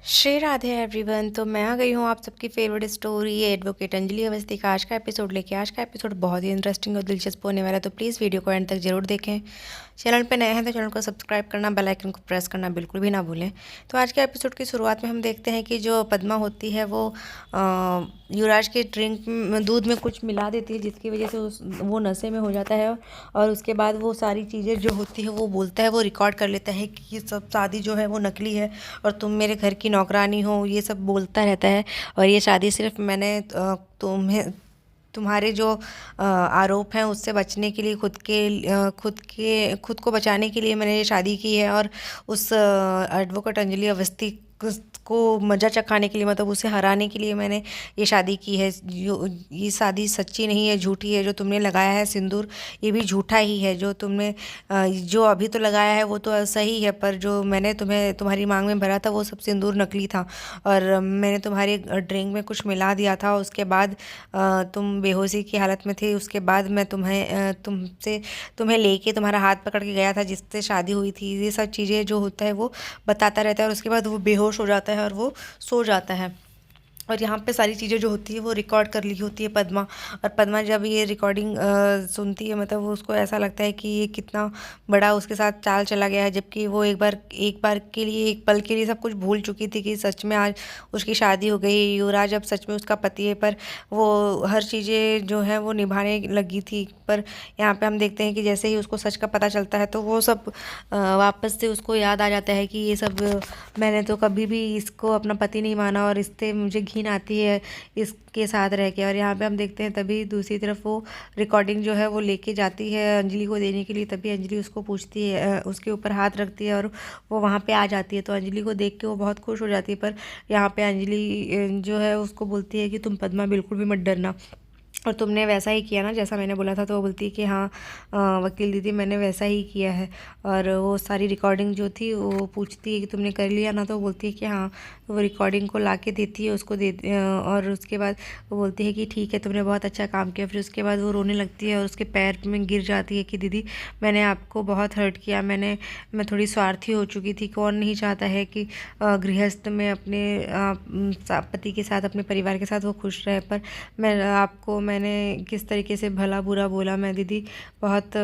Shri Radhe everyone. तो मैं आ गई हूँ आप सबकी favourite story advocate Anjali Awasthi का आज का एपिसोड लेके। आज का एपिसोड बहुत ही इंटरेस्टिंग और दिलचस्प होने वाला है, तो प्लीज़ वीडियो को एंड तक जरूर देखें। चैनल पे नए हैं तो चैनल को सब्सक्राइब करना, बेल आइकन को प्रेस करना बिल्कुल भी ना भूलें। तो आज के एपिसोड की शुरुआत में हम देखते हैं कि जो पद्मा होती है वो युवराज के ड्रिंक दूध में कुछ मिला देती है, जिसकी वजह से वो नशे में हो जाता है। और उसके बाद वो सारी चीज़ें जो होती है वो बोलता है, वो रिकॉर्ड कर लेता है कि ये सब शादी जो है वो नकली है और तुम मेरे घर की नौकरानी हो, ये सब बोलता रहता है। और ये शादी सिर्फ मैंने तुम्हें तुम्हारे जो आरोप हैं उससे बचने के लिए, खुद को बचाने के लिए मैंने ये शादी की है। और उस एडवोकेट अंजलि अवस्थी को मज़ा चखाने के लिए, मतलब उसे हराने के लिए मैंने ये शादी की है। ये शादी सच्ची नहीं है, झूठी है। जो तुमने लगाया है सिंदूर, ये भी झूठा ही है। जो तुमने जो अभी तो लगाया है वो तो सही है, पर जो मैंने तुम्हारी मांग में भरा था वो सब सिंदूर नकली था। और मैंने तुम्हारे ड्रिंक में कुछ मिला दिया था। उसके बाद तुम बेहोशी की हालत में थे। उसके बाद मैं तुम्हें लेके तुम्हारा हाथ पकड़ के गया था जिससे शादी हुई थी। ये सब चीज़ें जो होता है वो बताता रहता है और उसके बाद वो बेहोश हो जाता है और वो सो जाता है। और यहाँ पे सारी चीज़ें जो होती है वो रिकॉर्ड कर ली होती है पद्मा। और पद्मा जब ये रिकॉर्डिंग सुनती है, मतलब वो उसको ऐसा लगता है कि ये कितना बड़ा उसके साथ चाल चला गया है। जबकि वो एक बार के लिए, एक पल के लिए सब कुछ भूल चुकी थी कि सच में आज उसकी शादी हो गई। युवराज अब सच में उसका पति है, पर वो हर चीज़ें जो है वो निभाने लगी थी। पर यहाँ पे हम देखते हैं कि जैसे ही उसको सच का पता चलता है तो वो सब वापस से उसको याद आ जाता है कि ये सब मैंने तो कभी भी इसको अपना पति नहीं माना और इससे मुझे घिन आती है इसके साथ रह के। और यहाँ पे हम देखते हैं तभी दूसरी तरफ वो रिकॉर्डिंग जो है वो लेके जाती है अंजलि को देने के लिए। तभी अंजलि उसको पूछती है, उसके ऊपर हाथ रखती है और वो वहाँ पे आ जाती है। तो अंजलि को देख के वो बहुत खुश हो जाती है। पर यहाँ पे अंजलि जो है उसको बोलती है कि तुम पद्मा बिल्कुल भी मत डरना, और तुमने वैसा ही किया ना जैसा मैंने बोला था। तो वो बोलती है कि हाँ वकील दीदी, मैंने वैसा ही किया है। और वो सारी रिकॉर्डिंग जो थी वो पूछती है कि तुमने कर लिया ना। तो वो बोलती है कि हाँ। तो वो रिकॉर्डिंग को ला के देती है उसको, और उसके बाद वो बोलती है कि ठीक है, तुमने बहुत अच्छा काम किया। फिर उसके बाद वो रोने लगती है और उसके पैर में गिर जाती है कि दीदी, मैंने आपको बहुत हर्ट किया। मैं थोड़ी स्वार्थी हो चुकी थी। कौन नहीं चाहता है कि गृहस्थ में अपने पति के साथ, अपने परिवार के साथ वो खुश रहे। पर मैंने किस तरीके से भला बुरा बोला। मैं दीदी बहुत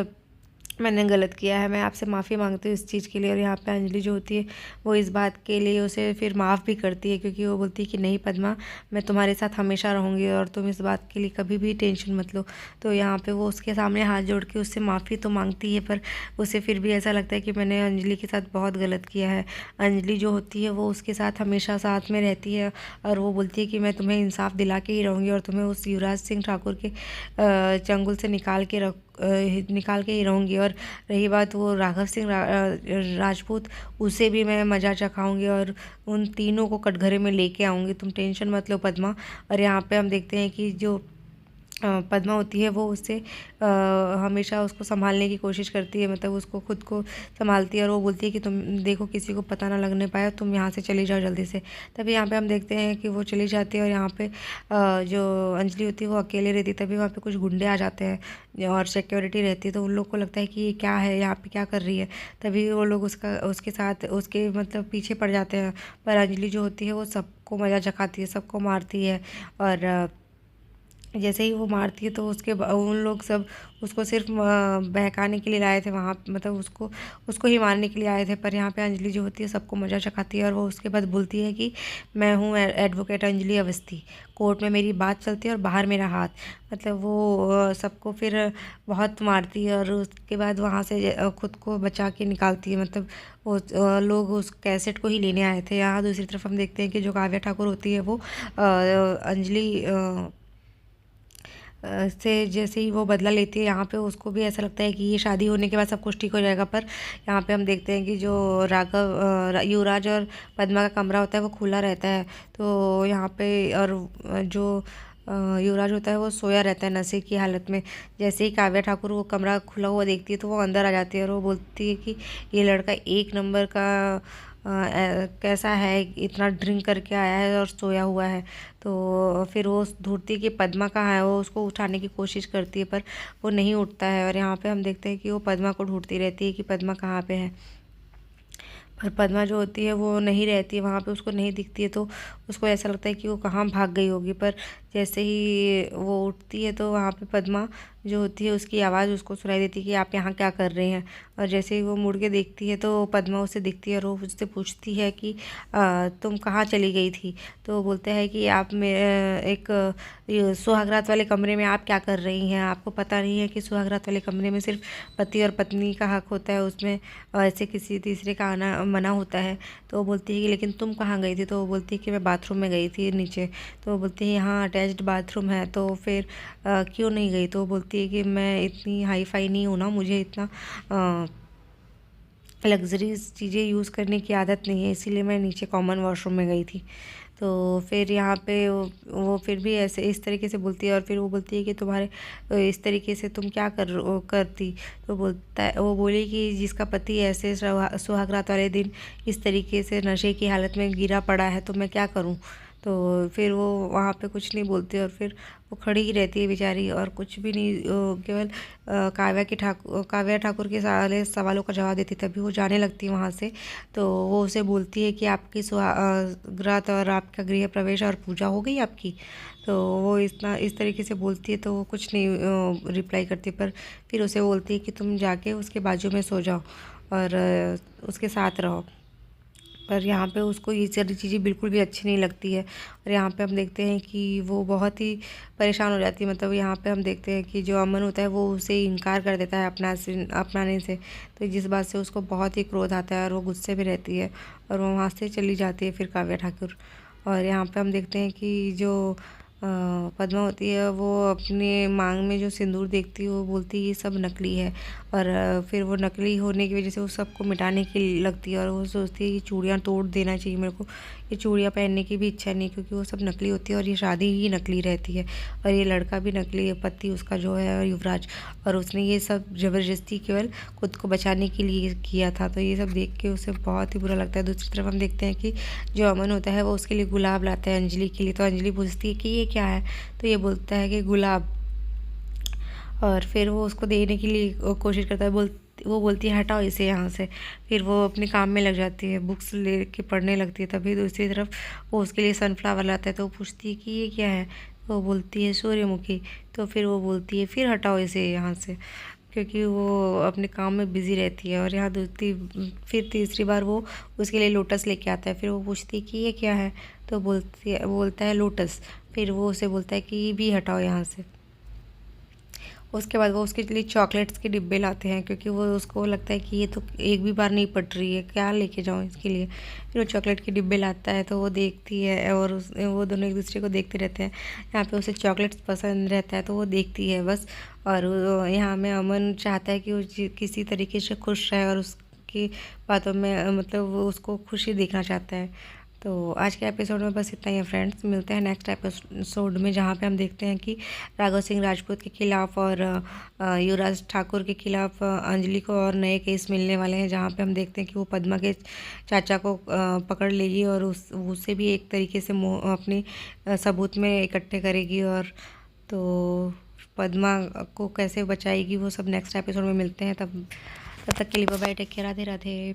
मैंने गलत किया है। मैं आपसे माफ़ी मांगती हूँ इस चीज़ के लिए। और यहाँ पे अंजलि जो होती है वो इस बात के लिए उसे फिर माफ़ भी करती है, क्योंकि वो बोलती है कि नहीं पद्मा, मैं तुम्हारे साथ हमेशा रहूँगी और तुम इस बात के लिए कभी भी टेंशन मत लो। तो यहाँ पे वो उसके सामने हाथ जोड़ के उससे माफ़ी तो मांगती है, पर उसे फिर भी ऐसा लगता है कि मैंने अंजलि के साथ बहुत गलत किया है। अंजलि जो होती है वो उसके साथ हमेशा साथ में रहती है और वो बोलती है कि मैं तुम्हें इंसाफ दिला के ही रहूँगी और तुम्हें उस युवराज सिंह ठाकुर के चंगुल से निकाल के ही रहूँगी। और रही बात वो राघव सिंह राजपूत, उसे भी मैं मज़ा चखाऊंगी और उन तीनों को कटघरे में लेके आऊँगी। तुम टेंशन मत लो पद्मा। और यहाँ पे हम देखते हैं कि जो पद्मा होती है वो उससे हमेशा उसको संभालने की कोशिश करती है, मतलब उसको खुद को संभालती है। और वो बोलती है कि तुम देखो किसी को पता ना लगने पाए, तुम यहाँ से चली जाओ जल्दी से। तभी यहाँ पे हम देखते हैं कि वो चली जाती है और यहाँ पे जो अंजलि होती है वो अकेले रहती है। तभी वहाँ पे कुछ गुंडे आ जाते हैं और सिक्योरिटी रहती है। तो उन लोग को लगता है कि ये क्या है, यहाँ पे क्या कर रही है। तभी वो लोग उसके साथ उसके मतलब पीछे पड़ जाते हैं। पर अंजलि जो होती है वो सबको मज़ा चखाती है, सबको मारती है। और जैसे ही वो मारती है तो उन लोग सब उसको सिर्फ बहकाने के लिए लाए थे वहाँ, मतलब उसको उसको ही मारने के लिए आए थे। पर यहाँ पे अंजलि जो होती है सबको मज़ा चखाती है और वो उसके बाद बोलती है कि मैं हूँ एडवोकेट अंजलि अवस्थी, कोर्ट में मेरी बात चलती है और बाहर मेरा हाथ। मतलब वो सबको फिर बहुत मारती है और उसके बाद वहाँ से खुद को बचा के निकालती है। मतलब वो लोग उस कैसेट को ही लेने आए थे। यहाँ दूसरी तरफ हम देखते हैं कि जो काव्या ठाकुर होती है वो अंजलि से जैसे ही वो बदला लेती है, यहाँ पे उसको भी ऐसा लगता है कि ये शादी होने के बाद सब कुछ ठीक हो जाएगा। पर यहाँ पे हम देखते हैं कि जो युवराज और पद्मा का कमरा होता है वो खुला रहता है। तो यहाँ पे और जो युवराज होता है वो सोया रहता है नशे की हालत में। जैसे ही काव्या ठाकुर वो कमरा खुला हुआ देखती है तो वो अंदर आ जाती है और वो बोलती है कि ये लड़का एक नंबर का कैसा है, इतना ड्रिंक करके आया है और सोया हुआ है। तो फिर वो ढूंढती है कि पद्मा कहाँ है। वो उसको उठाने की कोशिश करती है पर वो नहीं उठता है। और यहाँ पे हम देखते हैं कि वो पद्मा को ढूंढती रहती है कि पद्मा कहाँ पे है। और पद्मा जो होती है वो नहीं रहती है वहाँ पे, उसको नहीं दिखती है, तो उसको ऐसा लगता है कि वो कहाँ भाग गई होगी। पर जैसे ही वो उठती है तो वहाँ पे पद्मा जो होती है उसकी आवाज़ उसको सुनाई देती है कि आप यहाँ क्या कर रहे हैं। और जैसे ही वो मुड़ के देखती है तो पद्मा उसे दिखती है और वो उससे पूछती है कि तुम कहाँ चली गई थी। तो वो बोलते हैं कि आप एक ये सुहागरात वाले कमरे में आप क्या कर रही हैं, आपको पता नहीं है कि सुहागरात वाले कमरे में सिर्फ पति और पत्नी का हक होता है, उसमें ऐसे किसी तीसरे का आना मना होता है। तो वो बोलती है कि लेकिन तुम कहाँ गई थी। तो वो बोलती है कि मैं बाथरूम में गई थी नीचे। तो वो बोलती है यहाँ अटैच्ड बाथरूम है, तो फिर क्यों नहीं गई। तो वो बोलती है कि मैं इतनी हाई फाई नहीं हूँ ना, मुझे इतना लग्जरीज चीज़ें यूज़ करने की आदत नहीं है, इसीलिए मैं नीचे कॉमन वॉशरूम में गई थी। तो फिर यहाँ पे वो फिर भी ऐसे इस तरीके से बोलती है और फिर वो बोलती है कि तुम्हारे इस तरीके से तुम क्या करती। तो बोलता है, वो बोली कि जिसका पति ऐसे सुहागरात वाले दिन इस तरीके से नशे की हालत में गिरा पड़ा है तो मैं क्या करूँ। तो फिर वो वहाँ पे कुछ नहीं बोलती और फिर वो खड़ी ही रहती है बेचारी और कुछ भी नहीं, केवल काव्या ठाकुर के सारे सवालों का जवाब देती, तभी वो जाने लगती है वहाँ से। तो वो उसे बोलती है कि आपकी सुहागरात और आपका गृह प्रवेश और पूजा हो गई आपकी। तो वो इस तरीके से बोलती है तो वो कुछ नहीं रिप्लाई करती, पर फिर उसे बोलती है कि तुम जाके उसके बाजू में सो जाओ और उसके साथ रहो। पर यहाँ पे उसको ये सारी चीज़ें बिल्कुल भी अच्छी नहीं लगती है। और यहाँ पे हम देखते हैं कि वो बहुत ही परेशान हो जाती है। मतलब यहाँ पे हम देखते हैं कि जो अमन होता है वो उसे इनकार कर देता है अपनाने से। तो जिस बात से उसको बहुत ही क्रोध आता है और वो गुस्से में रहती है और वो वहाँ से चली जाती है फिर काव्या ठाकुर। और यहाँ पे हम देखते हैं कि जो पद्मा होती है वो अपने मांग में जो सिंदूर देखती है वो बोलती है ये सब नकली है। और फिर वो नकली होने की वजह से वो सबको मिटाने की लगती है और वो सोचती है कि चूड़ियाँ तोड़ देना चाहिए मेरे को, ये चूड़ियाँ पहनने की भी इच्छा नहीं, क्योंकि वो सब नकली होती है और ये शादी ही नकली रहती है और ये लड़का भी नकली है, पति उसका जो है युवराज, और उसने ये सब ज़बरदस्ती केवल खुद को बचाने के लिए किया था। तो ये सब देख के उसे बहुत ही बुरा लगता है। दूसरी तरफ हम देखते हैं कि जो अमन होता है वो उसके लिए गुलाब लाता है अंजलि के लिए। तो अंजलि पूछती है कि ये क्या है। तो ये बोलता है कि गुलाब। और फिर वो उसको देने के लिए कोशिश करता है, वो बोलती है हटाओ इसे यहाँ से। फिर वो अपने काम में लग जाती है, बुक्स ले के पढ़ने लगती है। तभी दूसरी तरफ वो उसके लिए सनफ्लावर लाता है। तो वो पूछती है कि ये क्या है। तो वो बोलती है सूर्यमुखी। तो फिर वो बोलती है फिर हटाओ इसे यहाँ से, क्योंकि वो अपने काम में बिज़ी रहती है। और यहाँ फिर तीसरी बार वो उसके लिए लोटस लेके आता है। फिर वो पूछती है कि ये क्या है। तो बोलता है लोटस। फिर वो उसे बोलता है कि ये भी हटाओ यहाँ से। उसके बाद वो उसके लिए चॉकलेट्स के डिब्बे लाते हैं, क्योंकि वो उसको लगता है कि ये तो एक भी बार नहीं पट रही है, क्या लेके जाऊँ इसके लिए। फिर वो चॉकलेट के डिब्बे लाता है तो वो देखती है और वो दोनों एक दूसरे को देखते रहते हैं। यहाँ पे उसे चॉकलेट्स पसंद रहता है तो वो देखती है बस। और यहाँ में अमन चाहता है कि वो किसी तरीके से खुश रहे और उसकी बातों में मतलब वो उसको खुशी देखना चाहता है। तो आज के एपिसोड में बस इतना ही है फ्रेंड्स। मिलते हैं नेक्स्ट एपिसोड में, जहाँ पे हम देखते हैं कि राघव सिंह राजपूत के खिलाफ़ और युवराज ठाकुर के खिलाफ़ अंजलि को और नए केस मिलने वाले हैं, जहाँ पे हम देखते हैं कि वो पद्मा के चाचा को पकड़ लेगी और उससे भी एक तरीके से अपनी सबूत में इकट्ठे करेगी। और तो पद्मा को कैसे बचाएगी वो सब नेक्स्ट एपिसोड में मिलते हैं। तब तक के लिए bye bye, take care, Radhe Radhe.